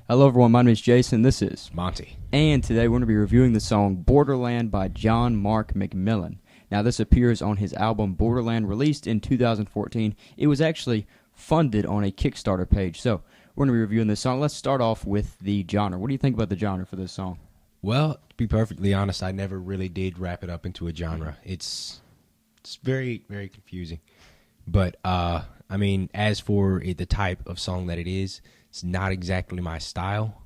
Hello everyone, my name is Jason, this is Monty. and today we're going to be reviewing the song Borderland by John Mark McMillan. Now this appears on his album Borderland, released in 2014. It was actually funded on a Kickstarter page, so we're going to be reviewing this song. Let's start off with the genre. What do you think about the genre for this song? Well, to be perfectly honest, I never really did wrap it up into a genre. It's very, very confusing. But, I mean, as for the type of song that it is, it's not exactly my style.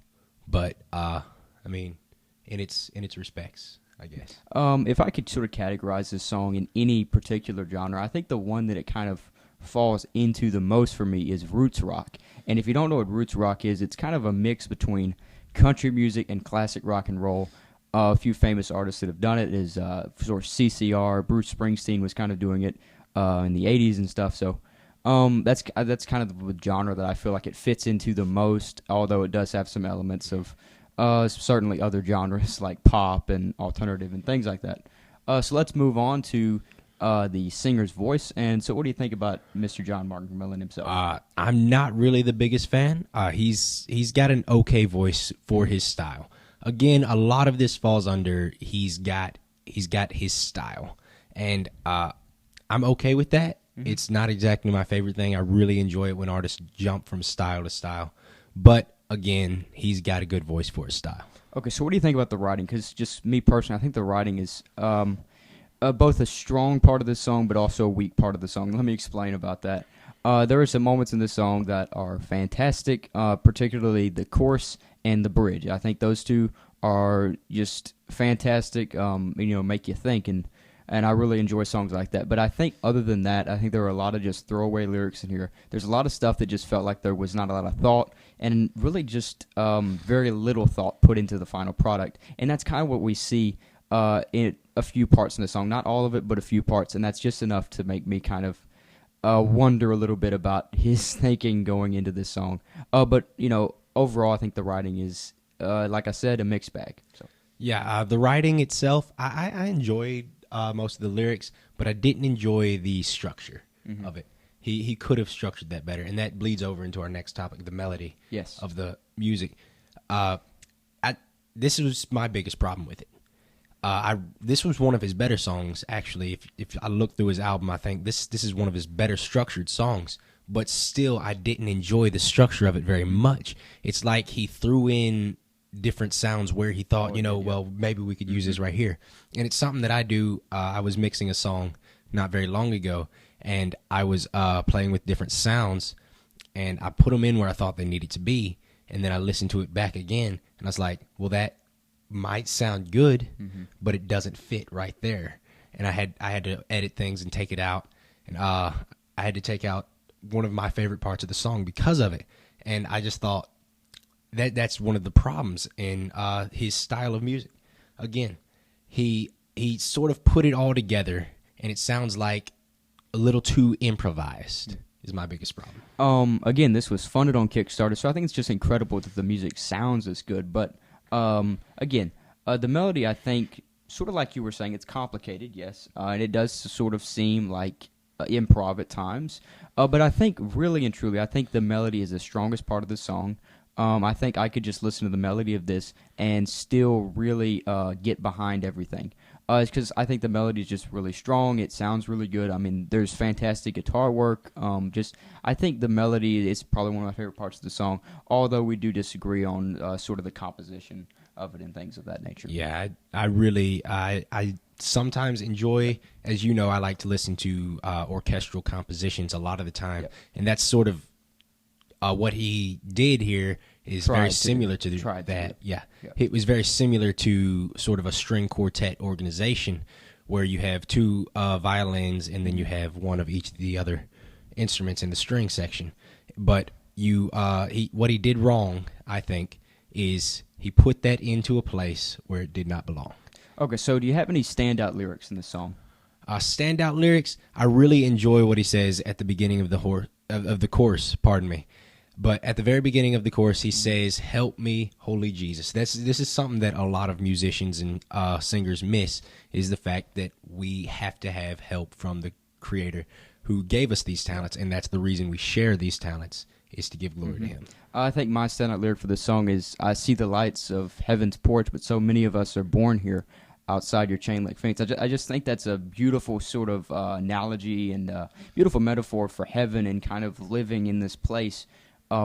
But, I mean, in its respects, I guess. If I could sort of categorize this song in any particular genre, I think the one that it kind of falls into the most for me is roots rock. And if you don't know what roots rock is, it's kind of a mix between country music and classic rock and roll. A few famous artists that have done it is sort of CCR. Bruce Springsteen was kind of doing it in the 80s and stuff. So that's kind of the genre that I feel like it fits into the most, although it does have some elements of certainly other genres like pop and alternative and things like that. So let's move on to the singer's voice. And so what do you think about Mr. John Mark McMillan himself? I'm not really the biggest fan. He's got an okay voice for his style. Again, a lot of this falls under he's got his style, and I'm okay with that. Mm-hmm. It's not exactly my favorite thing. I really enjoy it when artists jump from style to style, but again, he's got a good voice for his style. Okay, so what do you think about the writing? Because just me personally, I think the writing is both a strong part of the song, but also a weak part of the song. Let me explain about that. There are some moments in the song that are fantastic, particularly the chorus and the bridge. I think those two are just fantastic, make you think, and I really enjoy songs like that. But I think other than that, I think there are a lot of just throwaway lyrics in here. There's a lot of stuff that just felt like there was not a lot of thought, and really just very little thought put into the final product. And that's kind of what we see in a few parts in the song. Not all of it, but a few parts, and that's just enough to make me kind of wonder a little bit about his thinking going into this song. But, overall, I think the writing is, like I said, a mixed bag. So. Yeah, the writing itself, I enjoyed most of the lyrics, but I didn't enjoy the structure of it. He could have structured that better, and that bleeds over into our next topic, the melody of the music. This was my biggest problem with it. This was one of his better songs, actually. If I look through his album, I think this is one of his better structured songs, but still I didn't enjoy the structure of it very much. It's like he threw in different sounds where he thought, well, maybe we could use this right here. And it's something that I do. I was mixing a song not very long ago, and I was playing with different sounds, and I put them in where I thought they needed to be, and then I listened to it back again, and I was like, well, that might sound good, but it doesn't fit right there. And I had to edit things and take it out, and I had to take out one of my favorite parts of the song because of it. And I just thought that's one of the problems in his style of music. Again, he sort of put it all together, and it sounds like a little too improvised. Is my biggest problem. Again, this was funded on Kickstarter, so I think it's just incredible that the music sounds this good. But again, the melody, I think, sort of like you were saying, it's complicated, yes, and it does sort of seem like improv at times. But I think, really and truly, I think the melody is the strongest part of the song. I think I could just listen to the melody of this and still really get behind everything. It's because I think the melody is just really strong. It sounds really good. I mean, there's fantastic guitar work. I think the melody is probably one of my favorite parts of the song, although we do disagree on sort of the composition of it and things of that nature. Yeah, I sometimes enjoy, as you know, I like to listen to orchestral compositions a lot of the time, yep. And that's sort of what he did here is very similar to that. Yeah, it was very similar to sort of a string quartet organization where you have two violins and then you have one of each of the other instruments in the string section. But what he did wrong, I think, is he put that into a place where it did not belong. Okay, so do you have any standout lyrics in the song? Standout lyrics, I really enjoy what he says at the beginning of the chorus. Pardon me. But at the very beginning of the chorus, he says, "Help me, holy Jesus." This is something that a lot of musicians and singers miss, is the fact that we have to have help from the Creator who gave us these talents, and that's the reason we share these talents is to give glory to Him. I think my standout lyric for this song is, I see the lights of heaven's porch, but so many of us are born here outside your chain link fence. I just think that's a beautiful sort of analogy and beautiful metaphor for heaven and kind of living in this place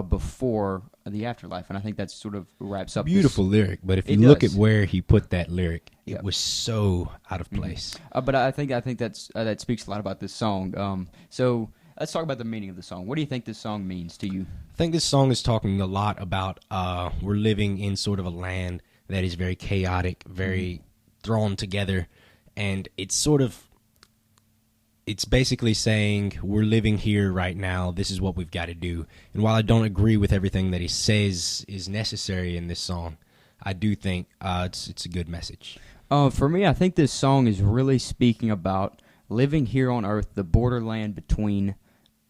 before the afterlife. And I think that sort of wraps up Beautiful lyric, but if you look at where he put that lyric, it was so out of place. But I think that speaks a lot about this song. So let's talk about the meaning of the song. What do you think this song means to you? I think this song is talking a lot about we're living in sort of a land that is very chaotic, very thrown together, and it's basically saying we're living here right now, this is what we've got to do. And while I don't agree with everything that he says is necessary in this song, I do think it's a good message. For me, I think this song is really speaking about living here on earth, the borderland between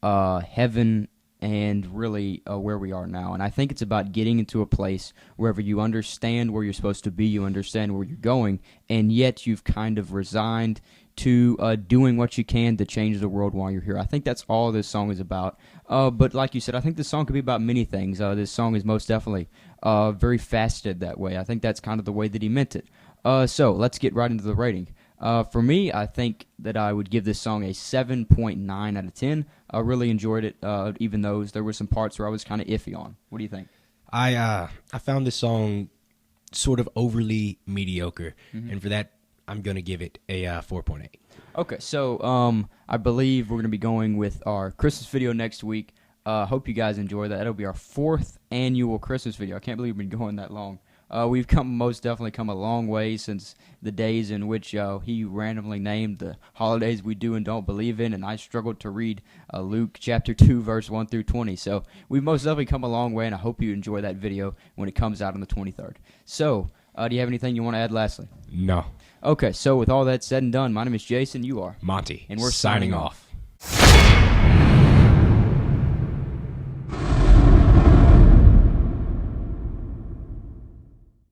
heaven and really where we are now. And I think it's about getting into a place wherever you understand where you're supposed to be, you understand where you're going, and yet you've kind of resigned to doing what you can to change the world while you're here. I think that's all this song is about. But like you said, I think this song could be about many things. This song is most definitely very faceted that way. I think that's kind of the way that he meant it. So let's get right into the rating. For me, I think that I would give this song a 7.9 out of 10. I really enjoyed it, even though there were some parts where I was kind of iffy on. What do you think? I found this song sort of overly mediocre, and for that, I'm going to give it a 4.8. Okay, so I believe we're going to be going with our Christmas video next week. Hope you guys enjoy that. That'll be our 4th annual Christmas video. I can't believe we've been going that long. We've most definitely come a long way since the days in which he randomly named the holidays we do and don't believe in, and I struggled to read Luke chapter 2, verse 1 through 20. So we've most definitely come a long way, and I hope you enjoy that video when it comes out on the 23rd. So, do you have anything you want to add lastly? No. Okay, so with all that said and done, my name is Jason, you are Monty. And we're signing off.